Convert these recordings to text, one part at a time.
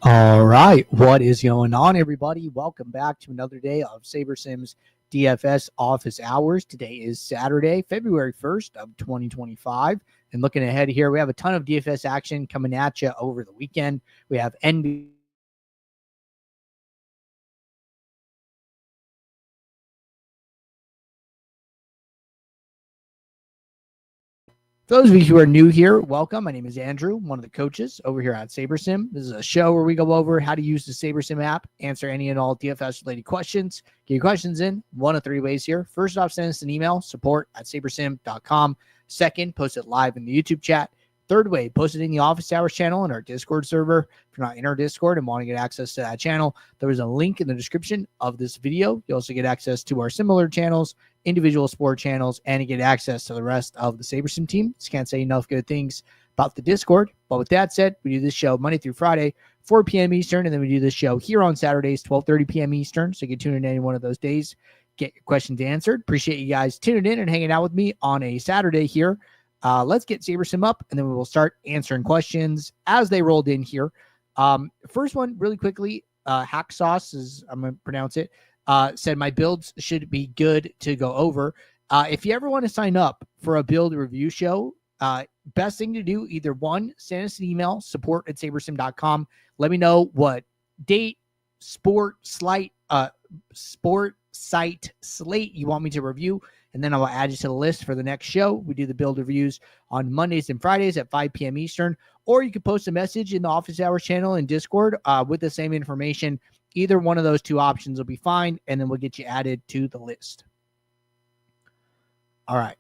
All right, what is going on, everybody? Welcome back to another day of SaberSim's DFS office hours. Today is Saturday, February 1st of 2025. And looking ahead here, we have a ton of DFS action coming at you over the weekend. We have NBA. For those of you who are new here, welcome. My name is Andrew, one of the coaches over here at SaberSim. This is a show where we go over how to use the SaberSim app, answer any and all DFS-related questions. Get your questions in one of three ways here. First off, send us an email, support@sabersim.com. Second, post it live in the YouTube chat. Third way, post it in the office hours channel in our Discord server. If you're not in our Discord and want to get access to that channel, there is a link in the description of this video. You also get access to our similar channels, individual sport channels, and you get access to the rest of the SaberSim team. Just can't say enough good things about the Discord. But with that said, we do this show Monday through Friday, 4 p.m. Eastern, and then we do this show here on Saturdays, 12:30 p.m. Eastern. So you can tune in any one of those days, get your questions answered. Appreciate you guys tuning in and hanging out with me on a Saturday here. Let's get SaberSim up, and then we will start answering questions as they rolled in here. First one, really quickly, Hack Sauce, is I'm going to pronounce it, said my builds should be good to go over. If you ever want to sign up for a build review show, best thing to do, either one, send us an email, support@sabersim.com. Let me know what date, sport site, slate you want me to review, and then I will add you to the list for the next show. We do the build reviews on Mondays and Fridays at 5 p.m. Eastern, or you can post a message in the office hours channel in Discord with the same information. Either one of those two options will be fine, and then we'll get you added to the list. All right.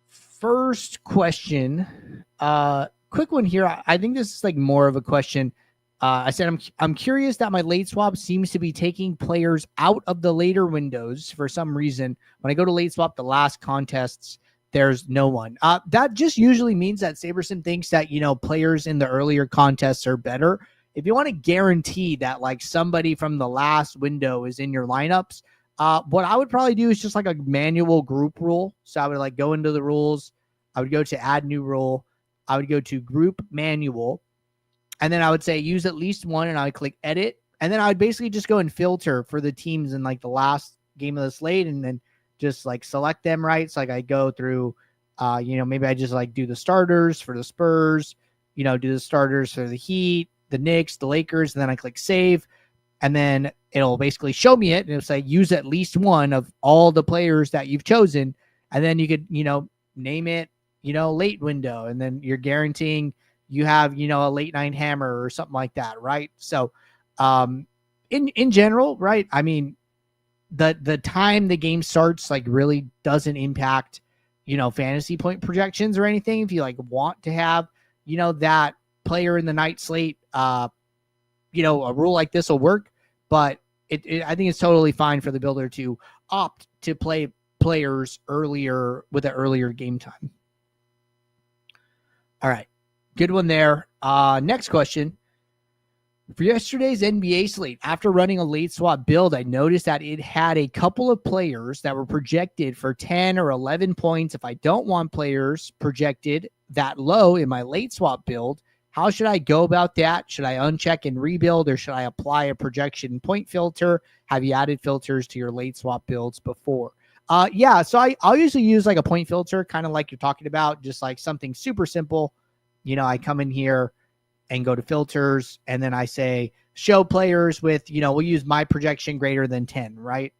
First question, quick one here. I think this is like more of a question. I said, I'm curious that my late swap seems to be taking players out of the later windows for some reason. When I go to late swap, the last contests, there's no one. That just usually means that SaberSim thinks that, players in the earlier contests are better. If you want to guarantee that like somebody from the last window is in your lineups, what I would probably do is just like a manual group rule. So I would like go into the rules. I would go to add new rule. I would go to group manual. And then I would say use at least one, and I would click edit. And then I would basically just go and filter for the teams in like the last game of the slate, and then just like select them, right? So like I go through, maybe I just like do the starters for the Spurs, do the starters for the Heat, the Knicks, the Lakers, and then I click save. And then it'll basically show me it, and it'll say use at least one of all the players that you've chosen. And then you could, name it, late window, and then you're guaranteeing you have, a late night hammer or something like that, right? So in general, right, I mean, the time the game starts like really doesn't impact, fantasy point projections or anything. If you like want to have, that player in the night slate, a rule like this will work, but I think it's totally fine for the builder to opt to play players earlier with an earlier game time. All right. Good one there. Next question. For yesterday's NBA slate, after running a late swap build, I noticed that it had a couple of players that were projected for 10 or 11 points. If I don't want players projected that low in my late swap build, how should I go about that? Should I uncheck and rebuild, or should I apply a projection point filter? Have you added filters to your late swap builds before? So I'll usually use like a point filter, kind of like you're talking about, just like something super simple. I come in here and go to filters, and then I say show players with, we'll use my projection greater than 10, right?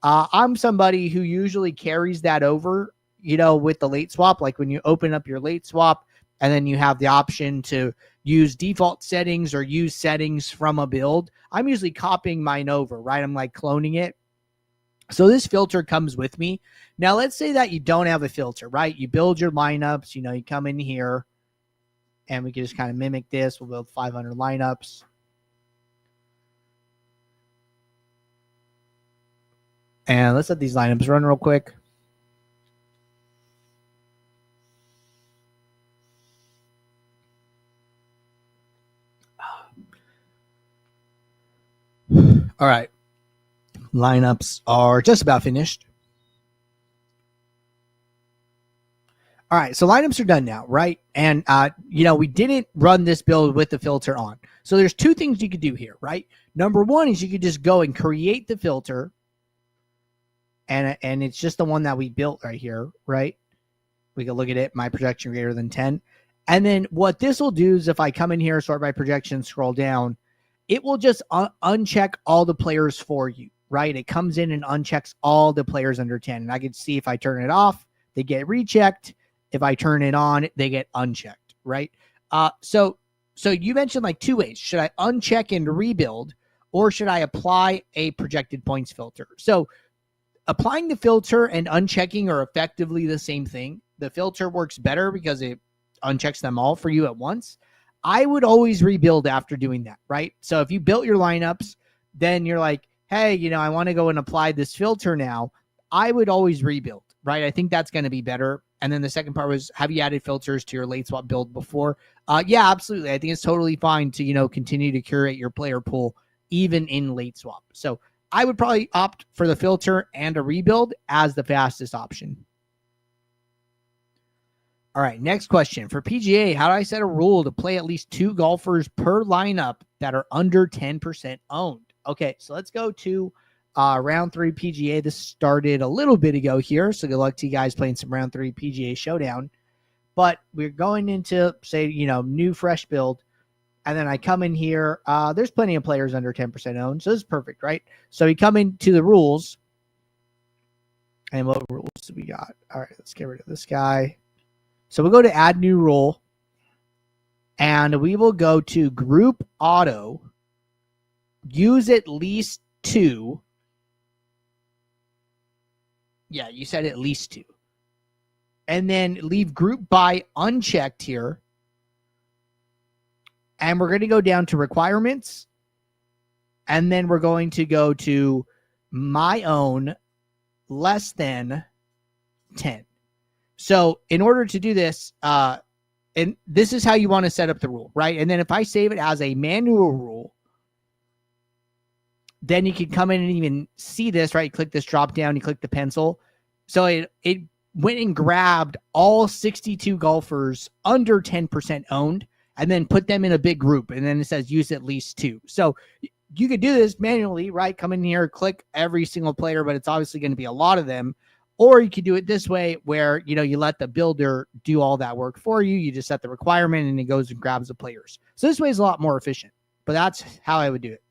I'm somebody who usually carries that over, with the late swap. Like when you open up your late swap, and then you have the option to use default settings or use settings from a build, I'm usually copying mine over, right? I'm like cloning it. So this filter comes with me. Now, let's say that you don't have a filter, right? You build your lineups, you come in here, and we can just kind of mimic this. We'll build 500 lineups. And let's let these lineups run real quick. All right. Lineups are just about finished. All right, so lineups are done now, right? And we didn't run this build with the filter on. So there's two things you could do here, right? Number one is you could just go and create the filter, and it's just the one that we built right here, right? We can look at it, my projection greater than 10. And then what this will do is if I come in here, sort by projection, scroll down, it will just uncheck all the players for you, right? It comes in and unchecks all the players under 10. And I can see if I turn it off, they get rechecked. If I turn it on, they get unchecked, right? So you mentioned like two ways. Should I uncheck and rebuild, or should I apply a projected points filter? So applying the filter and unchecking are effectively the same thing. The filter works better because it unchecks them all for you at once. I would always rebuild after doing that, right? So if you built your lineups, then you're like, hey, I want to go and apply this filter now. I would always rebuild, right? I think that's going to be better. And then the second part was, have you added filters to your late swap build before? Yeah, absolutely. I think it's totally fine to, continue to curate your player pool even in late swap. So I would probably opt for the filter and a rebuild as the fastest option. All right, next question. For PGA, how do I set a rule to play at least 2 golfers per lineup that are under 10% owned? Okay, so let's go to round 3 PGA. This started a little bit ago here, so good luck to you guys playing some round 3 PGA Showdown. But we're going into, say, new fresh build, and then I come in here. There's plenty of players under 10% owned, so this is perfect, right? So we come into the rules, and what rules do we got? All right, let's get rid of this guy. So we'll go to add new rule, and we will go to group auto, use at least 2. Yeah, you said at least 2. And then leave group by unchecked here. And we're going to go down to requirements. And then we're going to go to my own less than 10. So in order to do this, and this is how you want to set up the rule, right? And then if I save it as a manual rule, then you can come in and even see this, right? You click this drop down, you click the pencil. So it went and grabbed all 62 golfers under 10% owned and then put them in a big group. And then it says use at least 2. So you could do this manually, right? Come in here, click every single player, but it's obviously going to be a lot of them. Or you could do it this way where, you let the builder do all that work for you. You just set the requirement and it goes and grabs the players. So this way is a lot more efficient, but that's how I would do it.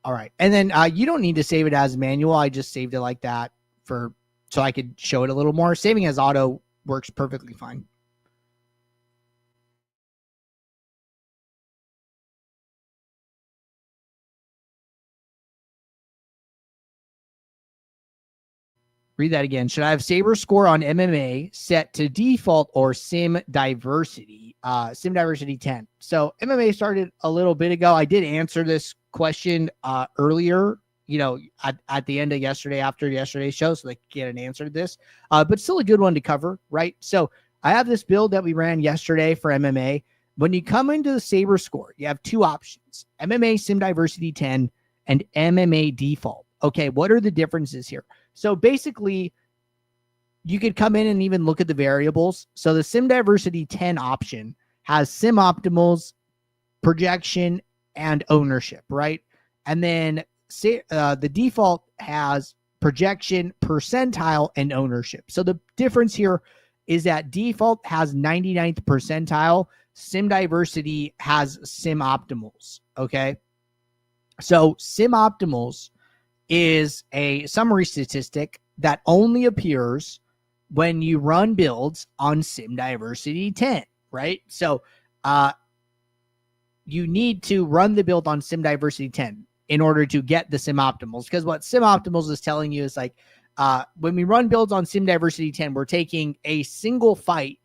All right. And then you don't need to save it as manual. I just saved it like that so I could show it a little more. Saving as auto works perfectly fine. Read that again. Should I have SaberScore on MMA set to default or Sim Diversity? Sim Diversity 10. So MMA started a little bit ago. I did answer this question earlier, at the end of yesterday, after yesterday's show, so they could get an answer to this. But still a good one to cover, right? So I have this build that we ran yesterday for MMA. When you come into the SaberScore, you have 2 options: MMA Sim Diversity 10 and MMA Default. Okay, what are the differences here? So basically, you could come in and even look at the variables. So the Sim Diversity 10 option has Sim Optimals, projection, and ownership, right? And then the default has projection, percentile, and ownership. So the difference here is that default has 99th percentile. Sim Diversity has Sim Optimals, okay? So Sim Optimals is a summary statistic that only appears when you run builds on Sim Diversity 10, right? So you need to run the build on Sim Diversity 10 in order to get the Sim Optimals, because what Sim Optimals is telling you is like, when we run builds on Sim Diversity 10, we're taking a single fight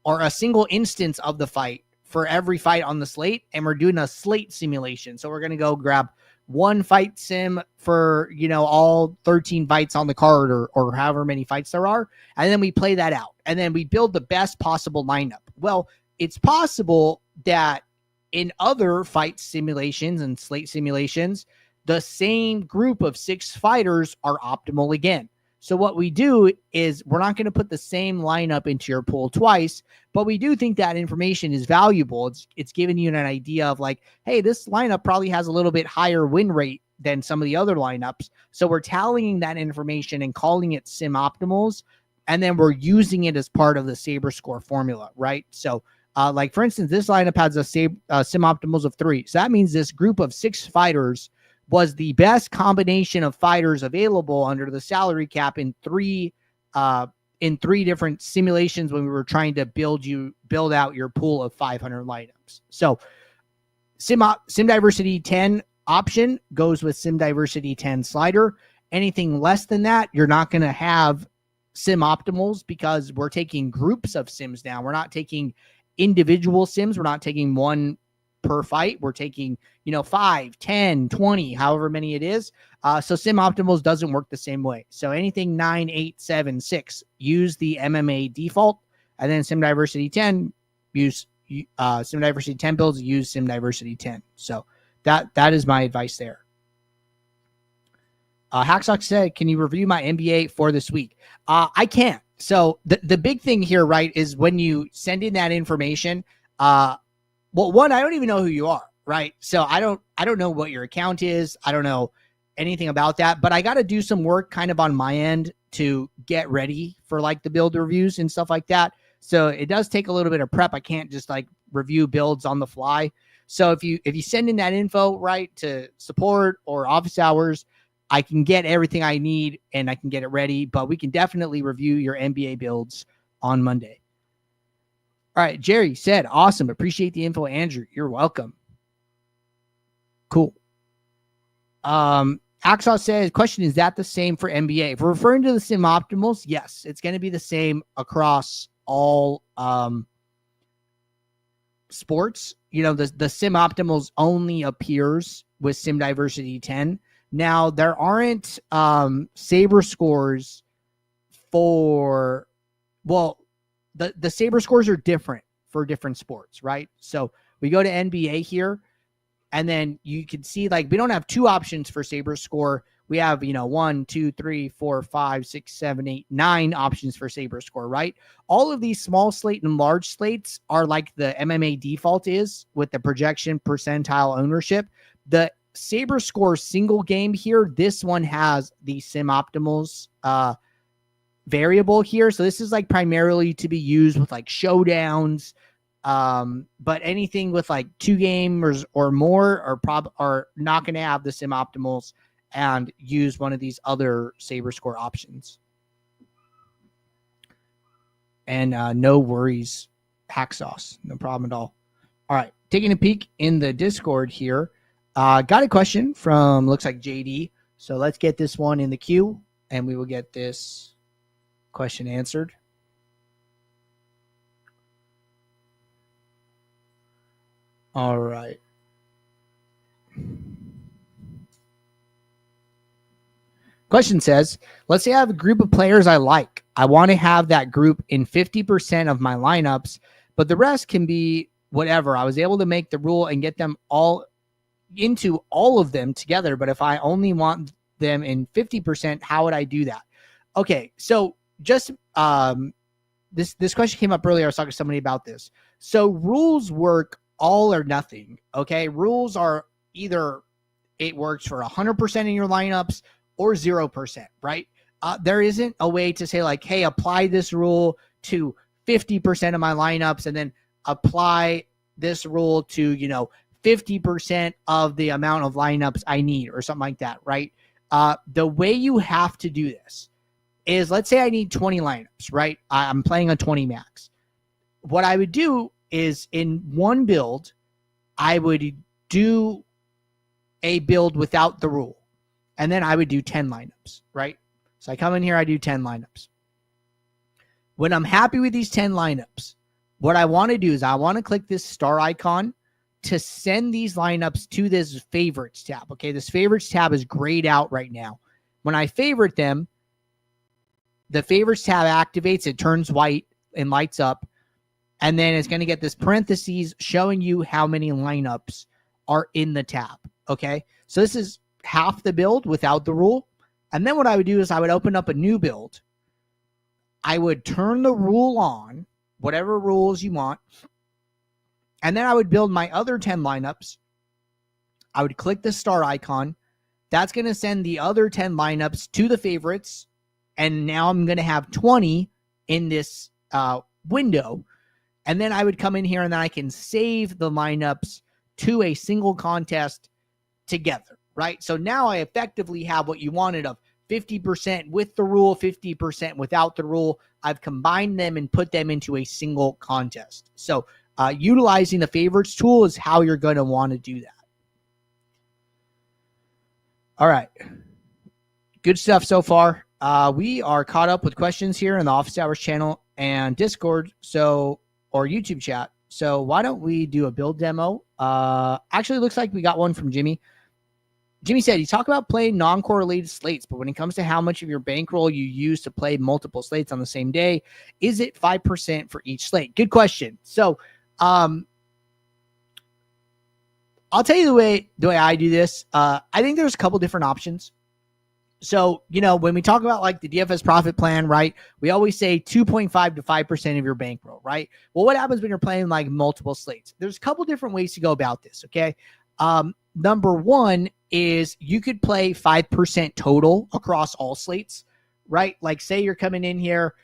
or a single instance of the fight for every fight on the slate, and we're doing a slate simulation. So we're going to go grab one fight sim for, all 13 fights on the card or however many fights there are. And then we play that out and then we build the best possible lineup. Well, it's possible that in other fight simulations and slate simulations, the same group of 6 fighters are optimal again. So what we do is we're not going to put the same lineup into your pool twice, but we do think that information is valuable. It's giving you an idea of like, hey, this lineup probably has a little bit higher win rate than some of the other lineups. So we're tallying that information and calling it sim optimals, and then we're using it as part of the SaberScore formula, right? So like for instance, this lineup has a sim optimals of 3. So that means this group of 6 fighters was the best combination of fighters available under the salary cap in 3 different simulations when we were trying to build out your pool of 500 lineups. So sim diversity 10 option goes with sim diversity 10 slider. Anything less than that, you're not going to have sim optimals because we're taking groups of sims now. We're not taking individual sims. We're not taking one per fight. We're taking, 5, 10, 20, however many it is. So sim optimals doesn't work the same way. So anything 9, 8, 7, 6, use the MMA default, and then sim diversity 10, use sim diversity 10 builds, use sim diversity 10. So that is my advice there. Hacksock said, can you review my NBA for this week? I can't. So the big thing here, right, is when you send in that information, well, one, I don't even know who you are, right? So I don't know what your account is. I don't know anything about that, but I got to do some work kind of on my end to get ready for like the build reviews and stuff like that. So it does take a little bit of prep. I can't just like review builds on the fly. So if you send in that info right to support or office hours, I can get everything I need and I can get it ready, but we can definitely review your NBA builds on Monday. All right, Jerry said, awesome. Appreciate the info, Andrew. You're welcome. Cool. Axel says, question, is that the same for NBA? If we're referring to the sim optimals, yes, it's going to be the same across all sports. The sim optimals only appears with sim diversity 10. Now, there aren't SaberScores for, well, the SaberScores are different for different sports, right? So we go to NBA here, and then you can see like we don't have 2 options for SaberScore. We have 1, 2, 3, 4, 5, 6, 7, 8, 9 options for SaberScore, right? All of these small slate and large slates are like the MMA default is with the projection percentile ownership. The SaberScore single game here, this one has the sim optimals variable here. So this is like primarily to be used with like showdowns, but anything with like 2 games or more are not going to have the sim optimals and use one of these other SaberScore options. And no worries, hack sauce, no problem at all. All right, taking a peek in the Discord here. Got a question from, looks like JD. So let's get this one in the queue and we will get this question answered. All right. Question says, let's say I have a group of players I like. I want to have that group in 50% of my lineups, but the rest can be whatever. I was able to make the rule and get them all into all of them together, but if I only want them in 50%, how would I do that? Okay, so just this question came up earlier. I was talking to somebody about this. So rules work all or nothing. Okay, rules are either it works for 100% of your lineups or 0%, right? There isn't a way to say like, hey, apply this rule to 50% of my lineups and then apply this rule to 50% of the amount of lineups I need or something like that, right? The way you have to do this is, let's say I need 20 lineups, right? I'm playing a 20 max. What I would do is in one build, I would do a build without the rule. And then I would do 10 lineups, right? So I come in here, I do 10 lineups. When I'm happy with these 10 lineups, what I want to do is I want to click this star icon to send these lineups to this favorites tab. Okay, this favorites tab is grayed out right now. When I favorite them, the favorites tab activates, it turns white and lights up, and then it's going to get this parentheses showing you how many lineups are in the tab. Okay, so this is half the build without the rule. And then what I would do is I would open up a new build. I would turn the rule on, whatever rules you want. And then I would build my other 10 lineups. I would click the star icon. That's going to send the other 10 lineups to the favorites. And now I'm going to have 20 in this window. And then I would come in here and then I can save the lineups to a single contest together, right? So now I effectively have what you wanted of 50% with the rule, 50% without the rule. I've combined them and put them into a single contest. So utilizing the favorites tool is how you're going to want to do that. All right. Good stuff so far. We are caught up with questions here in the Office Hours channel and Discord, or YouTube chat. So why don't we do a build demo? Actually, it looks like we got one from Jimmy. Jimmy said, you talk about playing non-correlated slates, but when it comes to how much of your bankroll you use to play multiple slates on the same day, is it 5% for each slate? Good question. So I'll tell you the way I do this. I think there's a couple different options. So, when we talk about like the DFS profit plan, right, we always say 2.5 to 5% of your bankroll, right? Well, what happens when you're playing like multiple slates? There's a couple different ways to go about this, okay? Number one is you could play 5% total across all slates, right? Like say you're coming in here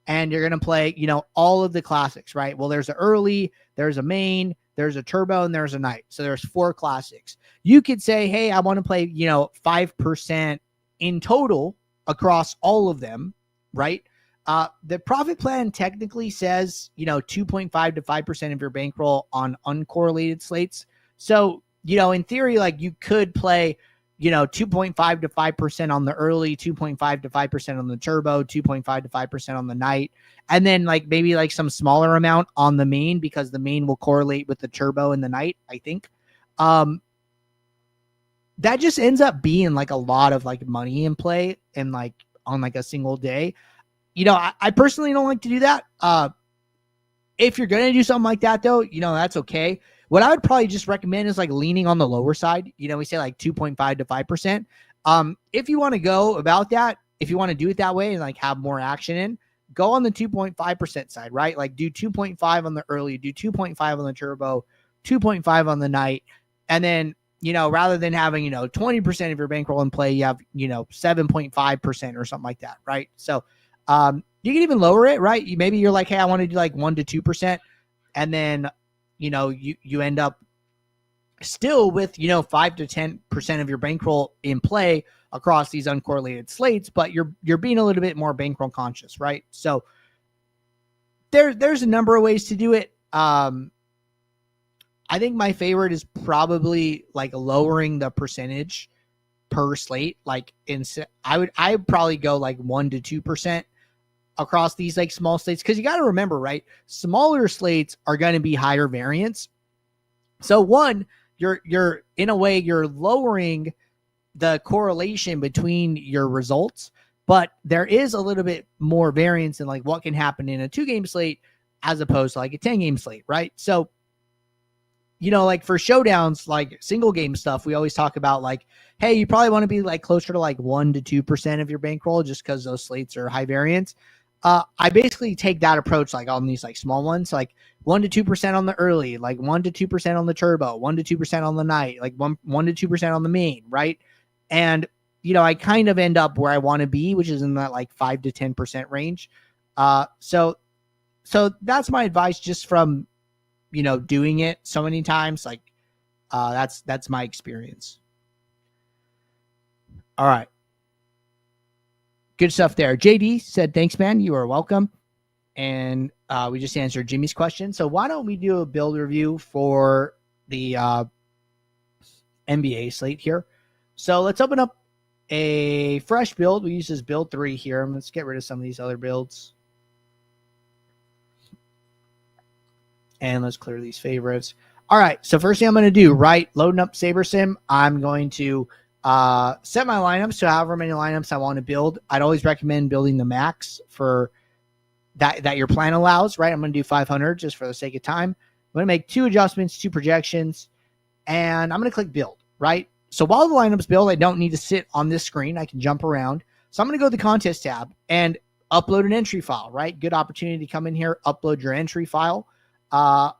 and you're going to play, all of the classics, right? Well, there's an early, there's a main, there's a turbo, and there's a night. So there's 4 classics. You could say, hey, I want to play, 5% in total across all of them, right? The profit plan technically says, 2.5 to 5% of your bankroll on uncorrelated slates. So, in theory, like you could play, 2.5 to 5% on the early, 2.5 to 5% on the turbo, 2.5 to 5% on the night. And then like maybe like some smaller amount on the main because the main will correlate with the turbo and the night, I think. That just ends up being like a lot of like money in play and like on like a single day. I personally don't like to do that. If you're going to do something like that though, that's okay. What I would probably just recommend is like leaning on the lower side. We say like 2.5 to 5%. If you want to go about that, if you want to do it that way and like have more action in, go on the 2.5% side, right? Like do 2.5 on the early, do 2.5 on the turbo, 2.5 on the night. And then, rather than having, 20% of your bankroll in play, you have, 7.5% or something like that, right? So you can even lower it, right? Maybe you're like, hey, I want to do like 1 to 2%. And then, you end up still with, 5 to 10% of your bankroll in play across these uncorrelated slates, but you're being a little bit more bankroll conscious, right? So there's a number of ways to do it. I think my favorite is probably like lowering the percentage per slate. Like I would probably go like 1 to 2% across these like small slates. Cause you got to remember, right? Smaller slates are going to be higher variance. So one, you're in a way, you're lowering the correlation between your results, but there is a little bit more variance in like what can happen in a 2-game slate as opposed to like a 10-game slate. Right. So, like for showdowns, like single game stuff, we always talk about like, hey, you probably want to be like closer to like 1 to 2% of your bankroll just because those slates are high variance. I basically take that approach like on these like small ones, like 1 to 2% on the early, like 1 to 2% on the turbo, 1 to 2% on the night, like 1 to 2% on the main, right? And I kind of end up where I want to be, which is in that like 5 to 10% range. So that's my advice just from doing it so many times. Like that's my experience. All right. Good stuff there. JD said, thanks, man. You are welcome. And we just answered Jimmy's question. So why don't we do a build review for the NBA slate here? So let's open up a fresh build. We use this build 3 here. Let's get rid of some of these other builds. And let's clear these favorites. All right. So first thing I'm going to do, right, loading up SaberSim, I'm going to set my lineups to however many lineups I want to build. I'd always recommend building the max for that your plan allows, right? I'm going to do 500 just for the sake of time. I'm going to make 2 adjustments, 2 projections, and I'm going to click build, right? So while the lineups build, I don't need to sit on this screen. I can jump around. So I'm going to go to the contest tab and upload an entry file, right? Good opportunity to come in here, upload your entry file. I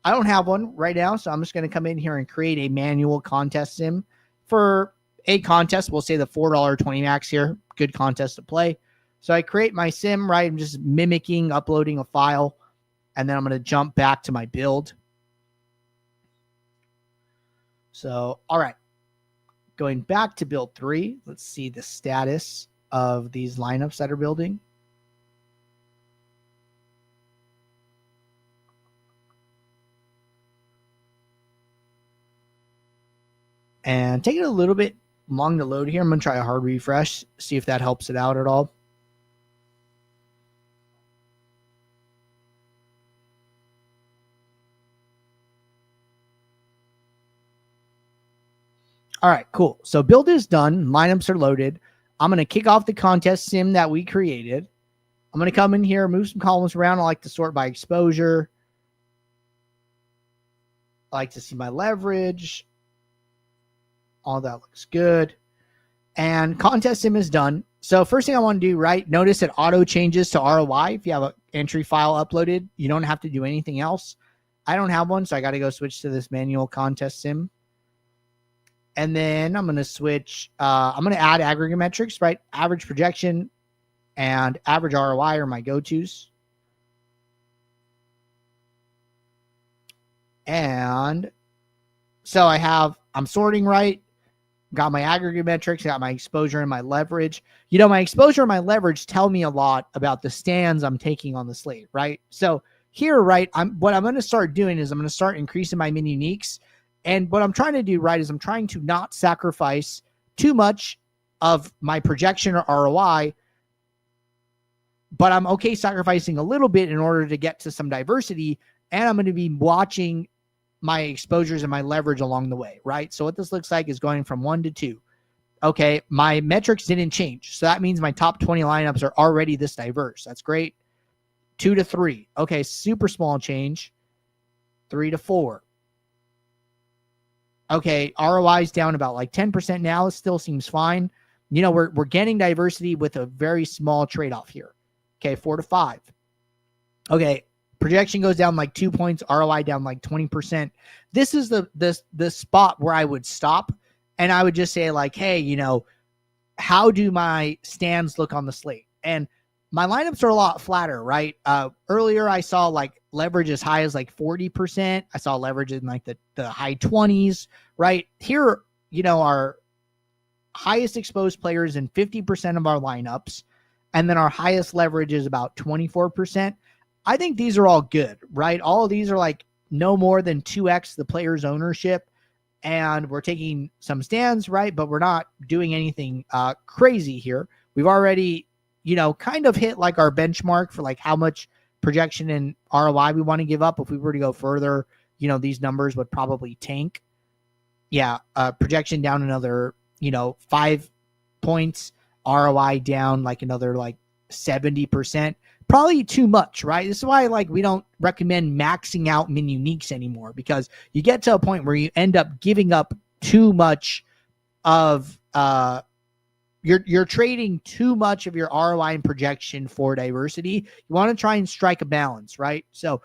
don't have one right now, so I'm just going to come in here and create a manual contest sim for a contest. We'll say the $4.20 max here. Good contest to play. So I create my sim, right? I'm just mimicking uploading a file, and then I'm going to jump back to my build. So, all right. Going back to build 3, let's see the status of these lineups that are building. And taking a little bit long to load here. I'm going to try a hard refresh, see if that helps it out at all. All right, cool. So build is done. Lineups are loaded. I'm going to kick off the contest sim that we created. I'm going to come in here, move some columns around. I like to sort by exposure. I like to see my leverage. All that looks good. And contest sim is done. So first thing I want to do, right, notice it auto changes to ROI. If you have an entry file uploaded, you don't have to do anything else. I don't have one, so I got to go switch to this manual contest sim. And then I'm going to switch. I'm going to add aggregate metrics, right? Average projection and average ROI are my go-tos. And so I'm sorting right. Got my aggregate metrics, got my exposure and my leverage. You know, my exposure and my leverage tell me a lot about the stands I'm taking on the slate, right? So here, right, what I'm going to start doing is I'm going to start increasing my min uniques. And what I'm trying to do, right, is I'm trying to not sacrifice too much of my projection or ROI, but I'm okay sacrificing a little bit in order to get to some diversity. And I'm going to be watching my exposures and my leverage along the way, right? So what this looks like is going from 1 to 2. Okay, my metrics didn't change. So that means my top 20 lineups are already this diverse. That's great. 2 to 3. Okay, super small change. 3 to 4. Okay, ROI is down about like 10% now. It still seems fine. You know, we're getting diversity with a very small trade-off here. Okay, 4 to 5. Okay, projection goes down like 2 points, ROI down like 20%. This is the spot where I would stop, and I would just say like, hey, you know, how do my stands look on the slate? And my lineups are a lot flatter, right? Earlier I saw like leverage as high as like 40%. I saw leverage in like the high 20s, right? Here, you know, our highest exposed players in 50% of our lineups, and then our highest leverage is about 24%. I think these are all good, right? All of these are like no more than 2x the player's ownership, and we're taking some stands, right? But we're not doing anything crazy here. We've already, you know, kind of hit like our benchmark for like how much projection and ROI we want to give up. If we were to go further, you know, these numbers would probably tank. Yeah, projection down another, you know, 5 points, ROI down like another like 70%. Probably too much, right? This is why like we don't recommend maxing out min uniques anymore, because you get to a point where you end up giving up too much of you're trading too much of your ROI and projection for diversity. You want to try and strike a balance, right? So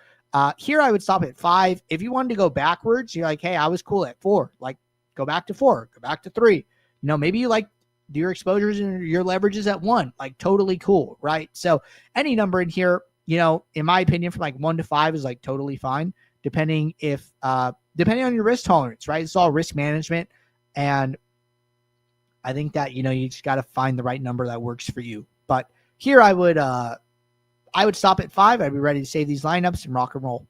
here I would stop at 5. If you wanted to go backwards, you're like, hey, I was cool at 4. Like, go back to 4, go back to 3. You know, maybe you like your exposures and your leverages at 1, like totally cool, right? So any number in here, you know, in my opinion, from like 1 to 5 is like totally fine, depending on your risk tolerance, right? It's all risk management, and I think that, you know, you just got to find the right number that works for you. But here I would stop at 5. I'd be ready to save these lineups and rock and roll.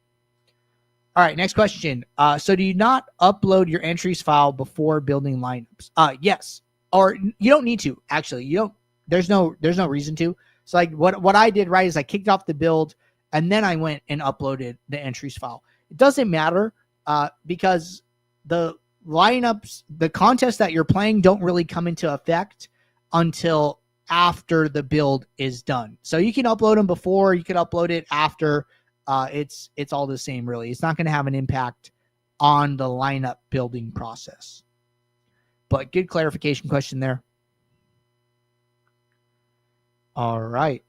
All right, next question. So do you not upload your entries file before building lineups? Yes. Or you don't need to, actually. You don't, there's no reason to. So like what I did, right, is I kicked off the build and then I went and uploaded the entries file. It doesn't matter because the lineups, the contests that you're playing don't really come into effect until after the build is done. So you can upload them before, you can upload it after. It's all the same, really. It's not going to have an impact on the lineup building process. But good clarification question there. All right.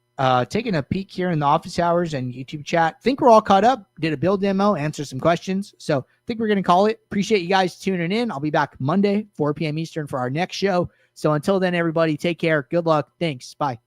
Taking a peek here in the office hours and YouTube chat. Think we're all caught up. Did a build demo, answer some questions. So I think we're going to call it. Appreciate you guys tuning in. I'll be back Monday, 4 p.m. Eastern for our next show. So until then, everybody, take care. Good luck. Thanks. Bye.